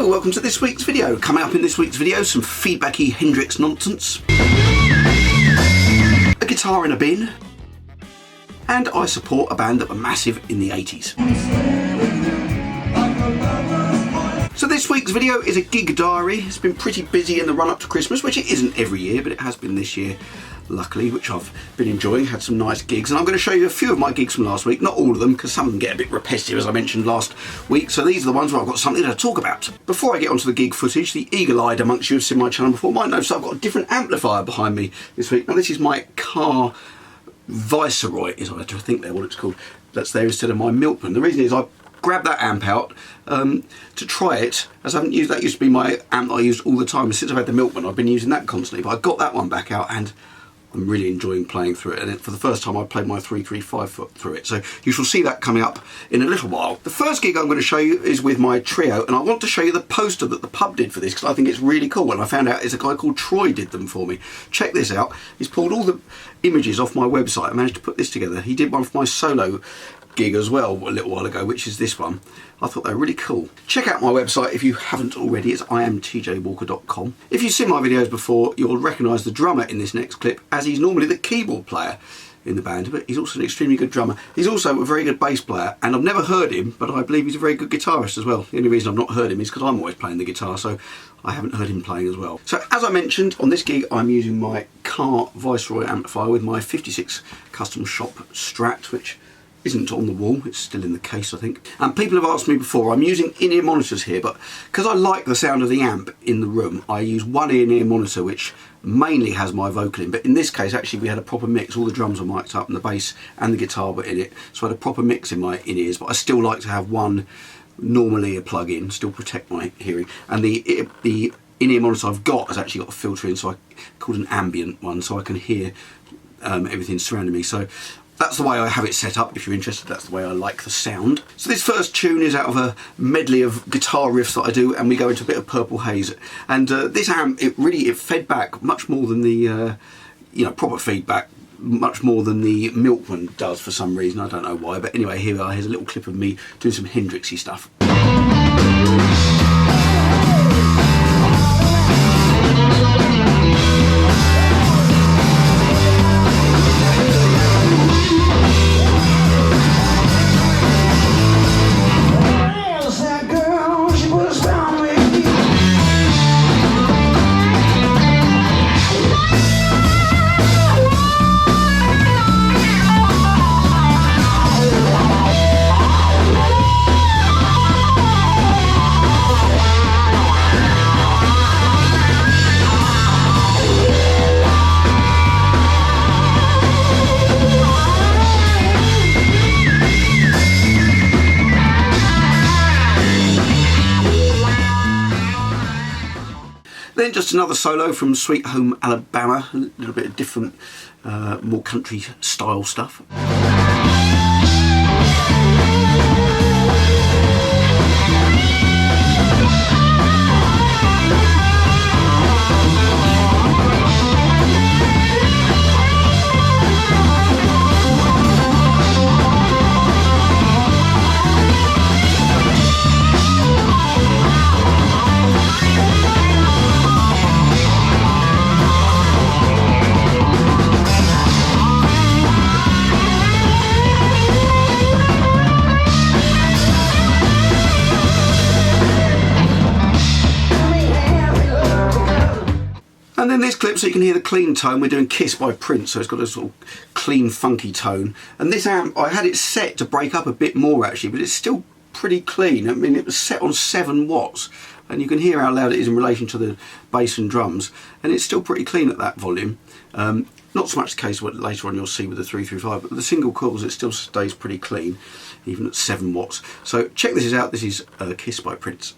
Hello, welcome to this week's video. Coming up in this week's video, some feedbacky Hendrix nonsense, a guitar in a bin, and I support a band that were massive in the 80s. So this week's video is a gig diary. It's been pretty busy in the run up to Christmas, which it isn't every year, but it has been this year, luckily, which I've been enjoying. Had some nice gigs, and I'm going to show you a few of my gigs from last week. Not all of them, because some of them get a bit repetitive, as I mentioned last week. So these are the ones where I've got something to talk about. Before I get onto the gig footage, the eagle-eyed amongst you have seen my channel before might notice I've got a different amplifier behind me this week. Now this is my Carr Viceroy, is I think they're what it's called. That's there instead of my Milkman. The reason is I grabbed that amp out to try it, as I haven't used, that used to be my amp that I used all the time. Since I've had the Milkman, I've been using that constantly, but I got that one back out and I'm really enjoying playing through it, and for the first time I played my 335 foot through it, so you shall see that coming up in a little while. The first gig I'm going to show you is with my trio, and I want to show you the poster that the pub did for this because I think it's really cool, and I found out it's a guy called Troy did them for me. Check this out. He's pulled all the images off my website and managed to put this together. He did one for my solo gig as well a little while ago, which is this one. I thought they were really cool. Check out my website if you haven't already. It's iamtjwalker.com. If you've seen my videos before, you'll recognise the drummer in this next clip, as he's normally the keyboard player in the band, but he's also an extremely good drummer. He's also a very good bass player, and I've never heard him, but I believe he's a very good guitarist as well. The only reason I've not heard him is because I'm always playing the guitar, so I haven't heard him playing as well. So as I mentioned, on this gig I'm using my Carr Viceroy amplifier with my 56 custom shop Strat, which isn't on the wall, it's still in the case I think. And people have asked me before, I'm using in-ear monitors here, but because I like the sound of the amp in the room, I use one in-ear monitor which mainly has my vocal in, but in this case actually we had a proper mix. All the drums were mic'd up and the bass and the guitar were in it, so I had a proper mix in my in-ears, but I still like to have one normal ear plug in, still protect my hearing. And the in-ear monitor I've got has actually got a filter in, so I called an ambient one, so I can hear everything surrounding me. So that's the way I have it set up. If you're interested, that's the way I like the sound. So this first tune is out of a medley of guitar riffs that I do, and we go into a bit of Purple Haze. And this amp, it fed back much more than the proper feedback, much more than the Milkman does for some reason. I don't know why, but anyway, here we are. Here's a little clip of me doing some Hendrixy stuff. Then just another solo from Sweet Home Alabama, a little bit of different, more country style stuff. And then this clip, so you can hear the clean tone, we're doing Kiss by Prince, so it's got a sort of clean, funky tone. And this amp, I had it set to break up a bit more actually, but it's still pretty clean. I mean, it was set on 7 watts, and you can hear how loud it is in relation to the bass and drums, and it's still pretty clean at that volume. Not so much the case what later on you'll see with the 335, but with the single coils it still stays pretty clean, even at 7 watts. So check this out, this is Kiss by Prince.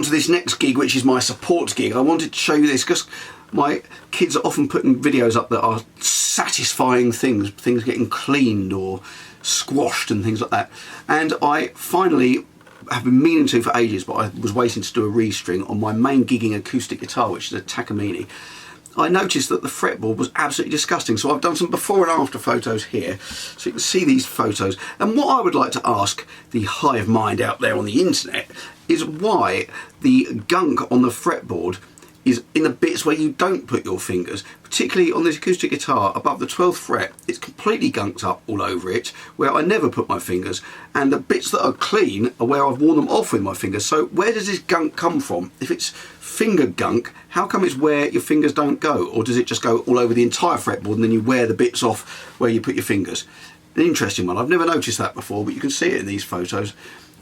to this next gig, which is my support gig. I wanted to show you this because my kids are often putting videos up that are satisfying things getting cleaned or squashed and things like that. And I finally have been meaning to for ages, but I was waiting to do a restring on my main gigging acoustic guitar, which is a Takamine. I noticed that the fretboard was absolutely disgusting, so I've done some before and after photos here, so you can see these photos. And what I would like to ask the hive mind out there on the internet is why the gunk on the fretboard is in the bits where you don't put your fingers, particularly on this acoustic guitar above the 12th fret. It's completely gunked up all over it, where I never put my fingers, and the bits that are clean are where I've worn them off with my fingers. So where does this gunk come from? If it's finger gunk, how come it's where your fingers don't go? Or does it just go all over the entire fretboard and then you wear the bits off where you put your fingers? An interesting one. I've never noticed that before, but you can see it in these photos.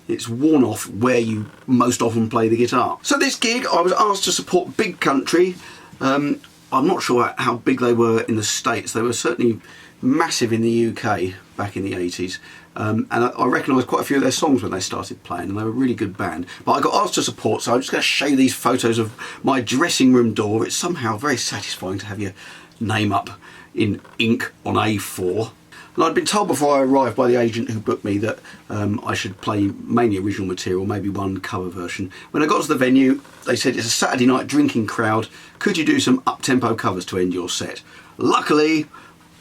It's worn off where you most often play the guitar. So this gig, I was asked to support Big Country. I'm not sure how big they were in the States. They were certainly massive in the UK back in the 80s. And I recognised quite a few of their songs when they started playing, and they were a really good band. But I got asked to support, so I'm just going to show you these photos of my dressing room door. It's somehow very satisfying to have your name up in ink on A4. And I'd been told before I arrived by the agent who booked me that I should play mainly original material, maybe one cover version. When I got to the venue, they said it's a Saturday night drinking crowd. Could you do some up-tempo covers to end your set? Luckily,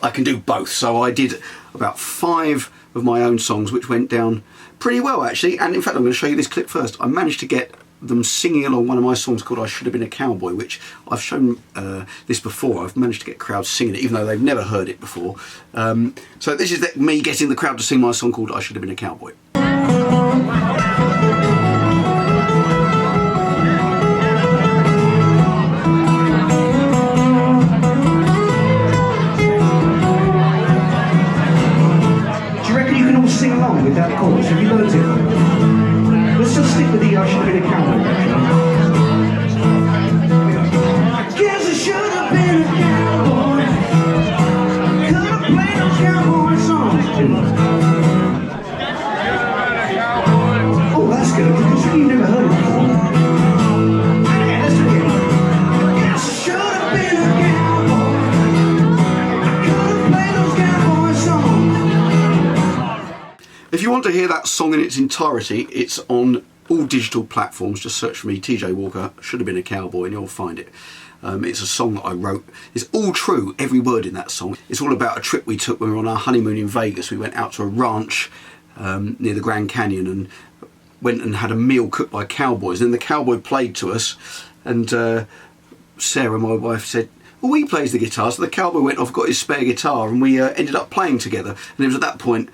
I can do both. So I did about 5 of my own songs, which went down pretty well actually. And in fact, I'm going to show you this clip first. I managed to get them singing along one of my songs called I Should Have Been a Cowboy, which I've shown this before. I've managed to get crowds singing it, even though they've never heard it before. So this is me getting the crowd to sing my song called I Should Have Been a Cowboy. Do you reckon you can all sing along with that chorus? Have you learned it? Let's just stick with the I Should Have Been a Cowboy. I guess I should have been a cowboy. Could have played those cowboy songs too. Oh, that's good, because you've never heard it before. Yeah, let's do it. I guess I should have been a cowboy. I could have played those cowboy songs. If you want to hear that song in its entirety, it's on all digital platforms. Just search for me, TJ Walker, Should Have Been a Cowboy, and you'll find it. It's a song that I wrote. It's all true, every word in that song. It's all about a trip we took when we were on our honeymoon in Vegas. We went out to a ranch near the Grand Canyon and went and had a meal cooked by cowboys. And then the cowboy played to us, and Sarah, my wife, said, well, he plays the guitar. So the cowboy went off, got his spare guitar, and we ended up playing together. And it was at that point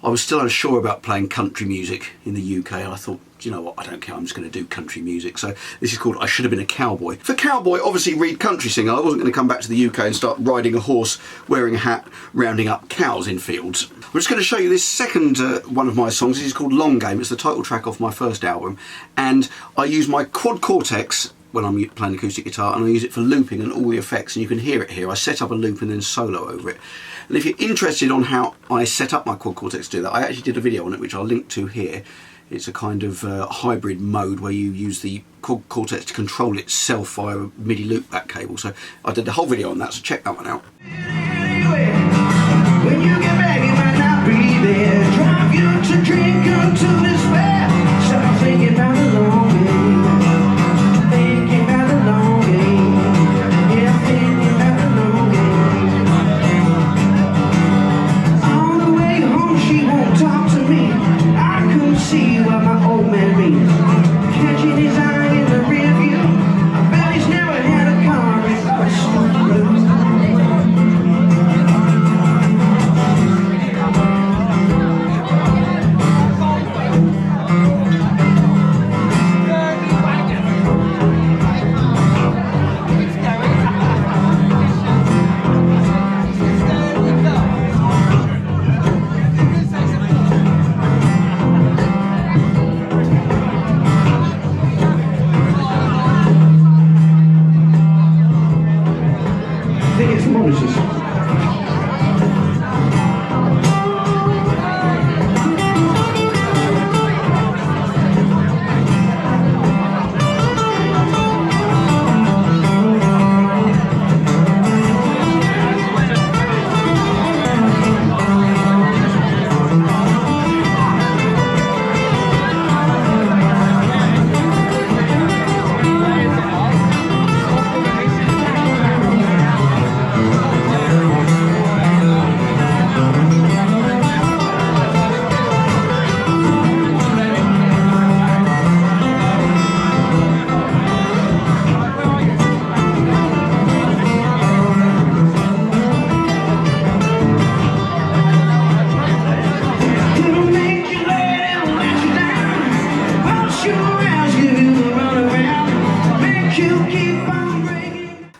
I was still unsure about playing country music in the UK, and I thought, do you know what, I don't care, I'm just going to do country music. So this is called I Should Have Been a Cowboy. For cowboy, obviously read country singer. I wasn't going to come back to the UK and start riding a horse, wearing a hat, rounding up cows in fields. I'm just going to show you this second one of my songs. This is called Long Game. It's the title track off my first album, and I use my quad cortex when I'm playing acoustic guitar, and I use it for looping and all the effects, and you can hear it here. I set up a loop and then solo over it. And if you're interested on how I set up my quad cortex to do that, I actually did a video on it which I'll link to here. It's a kind of hybrid mode where you use the quad cortex to control itself via a MIDI loopback cable. So I did the whole video on that, so check that one out. When you get back, it might not be there. Drive you to drink unto despair. Start thinking about the long game. Thinking about the long game. Yeah, thinking about the long game. On the way home, she won't talk to me. I couldn't see what my old man means. Catching his eye in the rear view. I bet he's never had a car.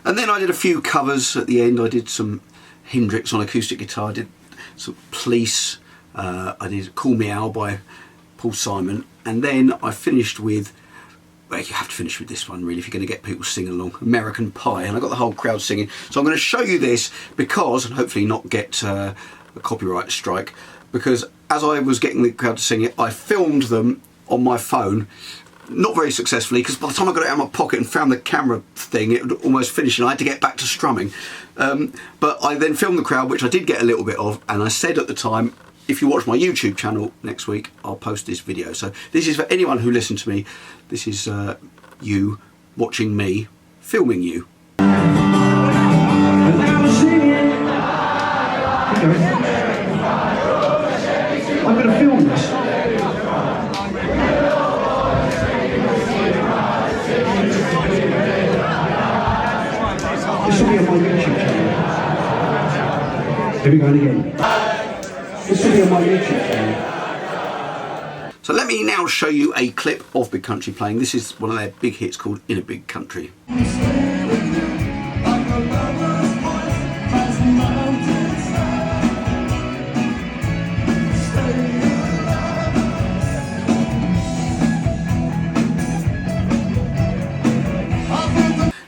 And then I did a few covers at the end. I did some Hendrix on acoustic guitar, I did some Police, I did Call Me Al by Paul Simon, and then I finished with, well, you have to finish with this one really if you're going to get people singing along, American Pie, and I got the whole crowd singing. So I'm going to show you this because, and hopefully not get a copyright strike, because as I was getting the crowd to sing it, I filmed them on my phone. Not very successfully, because by the time I got it out of my pocket and found the camera thing, it would almost finish and I had to get back to strumming. But I then filmed the crowd, which I did get a little bit of, and I said at the time, if you watch my YouTube channel next week, I'll post this video. So this is for anyone who listened to me. This is you watching me filming you. I'm going to film this. This will be on my YouTube channel. Here we go again. This will be on my YouTube channel. So let me now show you a clip of Big Country playing. This is one of their big hits called In a Big Country.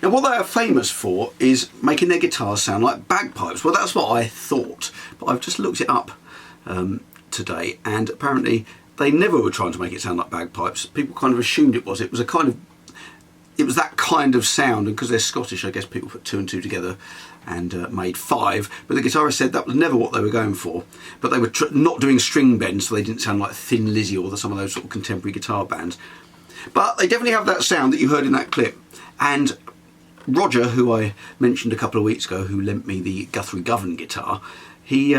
Now what they are famous for is making their guitars sound like bagpipes. Well, that's what I thought, but I've just looked it up today, and apparently they never were trying to make it sound like bagpipes. People kind of assumed it was. It was that kind of sound, and because they're Scottish, I guess people put 2 and 2 together and made 5. But the guitarist said that was never what they were going for. But they were not doing string bends, so they didn't sound like Thin Lizzy or some of those sort of contemporary guitar bands. But they definitely have that sound that you heard in that clip. And Roger, who I mentioned a couple of weeks ago, who lent me the Guthrie Govan guitar, he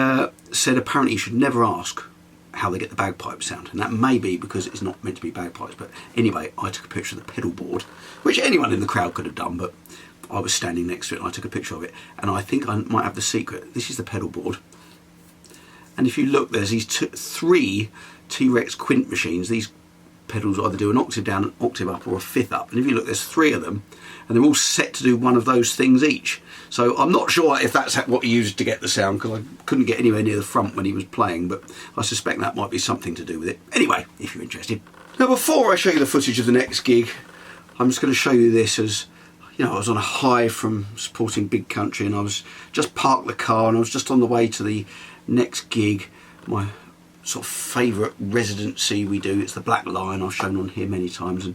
said apparently you should never ask how they get the bagpipe sound, and that may be because it's not meant to be bagpipes. But anyway, I took a picture of the pedal board, which anyone in the crowd could have done, but I was standing next to it and I took a picture of it, and I think I might have the secret. This is the pedal board, and if you look, there's these 3 T-Rex Quint machines. These pedals either do an octave down, an octave up, or a fifth up, and if you look, there's 3 of them, and they're all set to do one of those things each. So I'm not sure if that's what he used to get the sound, because I couldn't get anywhere near the front when he was playing, but I suspect that might be something to do with it. Anyway, if you're interested. Now before I show you the footage of the next gig, I'm just going to show you this as, you know, I was on a high from supporting Big Country, and I was just parked the car and I was just on the way to the next gig, my sort of favourite residency we do. It's the Black Lion, I've shown on here many times, and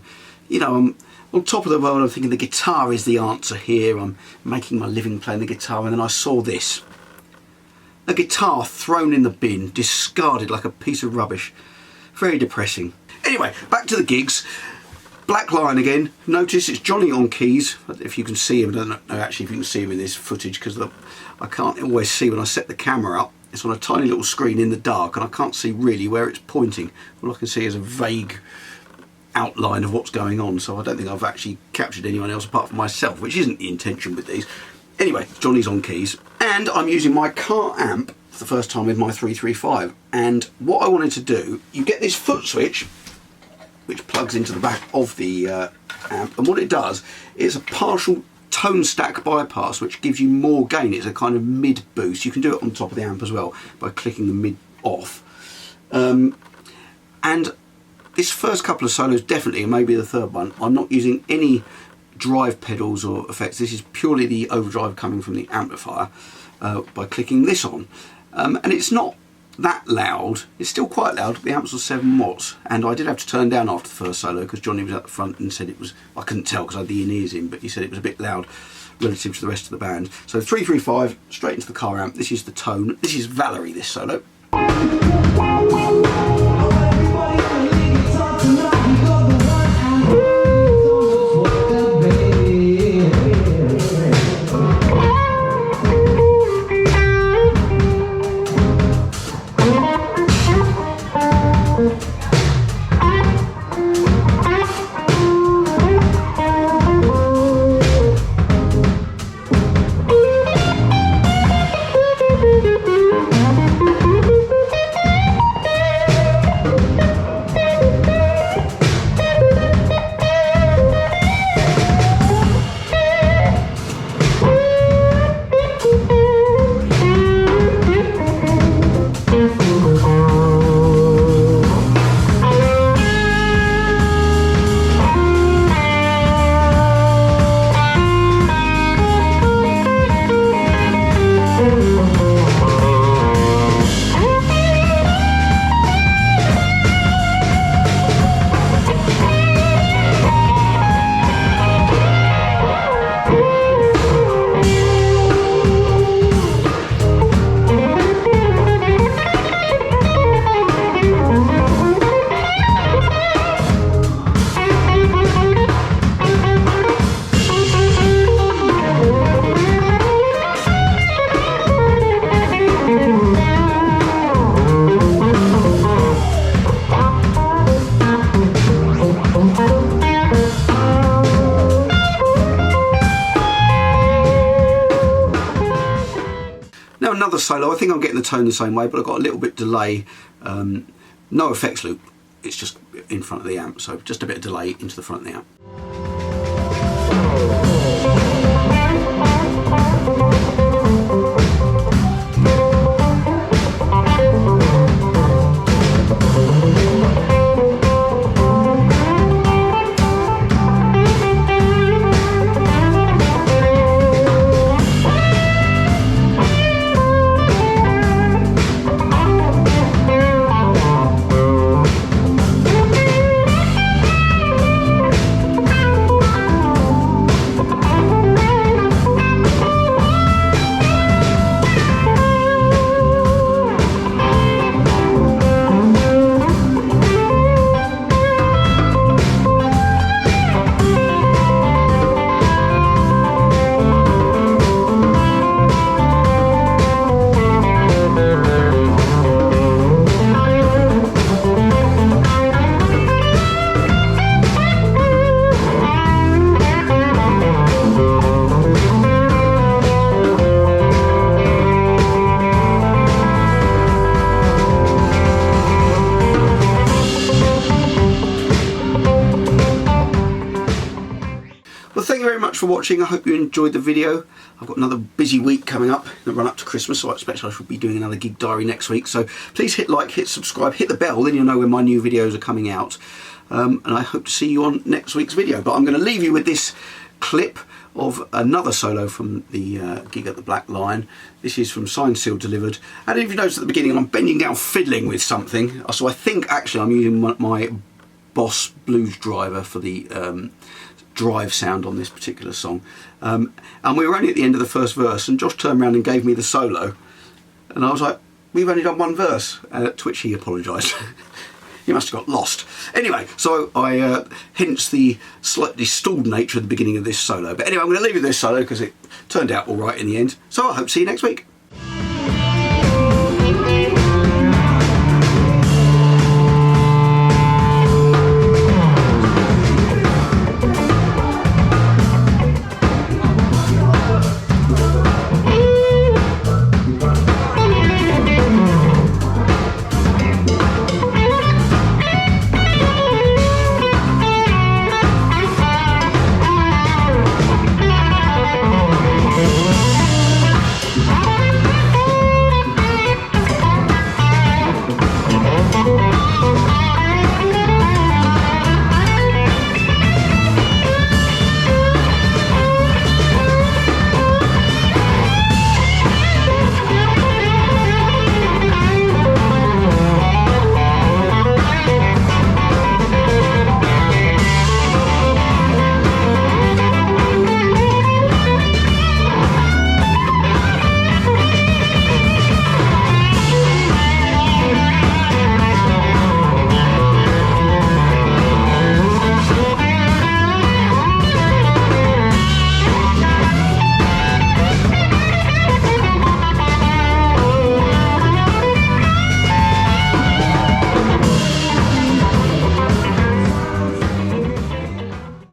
you know, I'm on top of the world. I'm thinking the guitar is the answer here. I'm making my living playing the guitar, and then I saw this. A guitar thrown in the bin, discarded like a piece of rubbish. Very depressing. Anyway, back to the gigs. Black Lion again. Notice it's Johnny on keys. If you can see him, I don't know actually if you can see him in this footage, because I can't always see when I set the camera up. It's on a tiny little screen in the dark, and I can't see really where it's pointing. All I can see is a vague outline of what's going on, so I don't think I've actually captured anyone else apart from myself, which isn't the intention with these. Anyway, Johnny's on keys, and I'm using my Carr amp for the first time with my 335, and what I wanted to do, you get this foot switch which plugs into the back of the amp, and what it does is a partial tone stack bypass which gives you more gain. It's a kind of mid boost. You can do it on top of the amp as well by clicking the mid off, and this first couple of solos definitely, and maybe the third one, I'm not using any drive pedals or effects. This is purely the overdrive coming from the amplifier by clicking this on, and it's not that loud. It's still quite loud. The amps are 7 watts, and I did have to turn down after the first solo because Johnny was at the front and said it was, I couldn't tell because I had the in-ears in, but he said it was a bit loud relative to the rest of the band. So 335 straight into the Carr amp. This is the tone. This is Valerie, this solo. Now another solo, I think I'm getting the tone the same way, but I've got a little bit delay. No effects loop, it's just in front of the amp, so just a bit of delay into the front of the amp. Well, thank you very much for watching. I hope you enjoyed the video. I've got another busy week coming up, the run up to Christmas, so I expect I should be doing another gig diary next week. So please hit like, hit subscribe, hit the bell, then you'll know when my new videos are coming out. And I hope to see you on next week's video. But I'm going to leave you with this clip of another solo from the gig at the Black Lion. This is from Signed, Sealed, Delivered. And if you notice at the beginning, I'm bending down fiddling with something. So I think actually I'm using my Boss blues driver for the drive sound on this particular song. And we were only at the end of the first verse, and Josh turned around and gave me the solo. And I was like, we've only done one verse. To which he apologised. He must have got lost. Anyway, so hence the slightly stalled nature of the beginning of this solo. But anyway, I'm going to leave you with this solo because it turned out all right in the end. So I hope to see you next week.